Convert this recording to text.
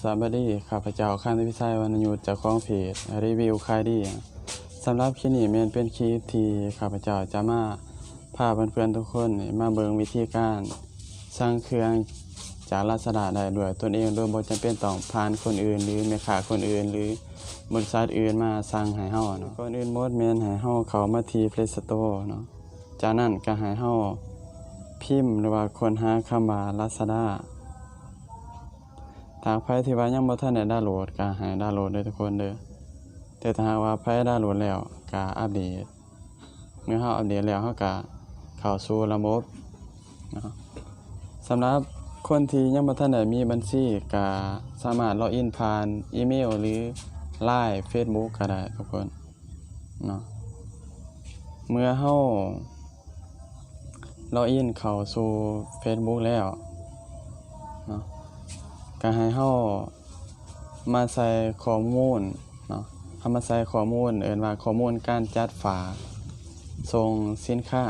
สวัสดีข้าพเจ้าข้าพิชัยวรรณยุทธเจ้าของเพจรีวิวขายดีสำหรับคลิปนี้แม่นเป็นคลิปที่ข้าพเจ้าจะมาพาเพื่อนๆทุกคนมาเบิ่งวิธีการสั่งเครื่องจาก Lazada ได้ด้วยตนเองโดยบ่จำเป็นต้องผ่านคนอื่นหรือแม่ค้าคนอื่นหรือบริษัทอื่นมาสั่งให้เฮาเนาะก่อนอื่นหมดแม่นให้เฮาเข้ามาที่ Play Store เนาะจากนั้นก็ให้เฮาพิมพ์หรือว่าค้นหาคำว่า Lazadaถ้าใครที่ว่ายังบ่ทันได้ดาวน์โหลดก็ให้ดาวน์โหลดเด้อทุกคนเด้อแต่ถ้าหากว่าใครดาวน์โหลดแล้วก็อัปเดตเมื่อเฮาอัปเดตแล้วเฮาก็เข้าสู่ระบบเนาะสำหรับคนที่ยังบ่ทันได้มีบัญชีก็สามารถล็อกอินผ่านอีเมลหรือ LINE Facebook ก็ได้ทุกคนเนาะเมื่อเฮาล็อกอินเข้าสู่ Facebook แล้วเนาะก็ให้เฮามาใส่ข้อมูลเนาะเฮามาใส่ข้อมูลเอิ้นว่าข้อมูลการจัดฝากส่งสินค้า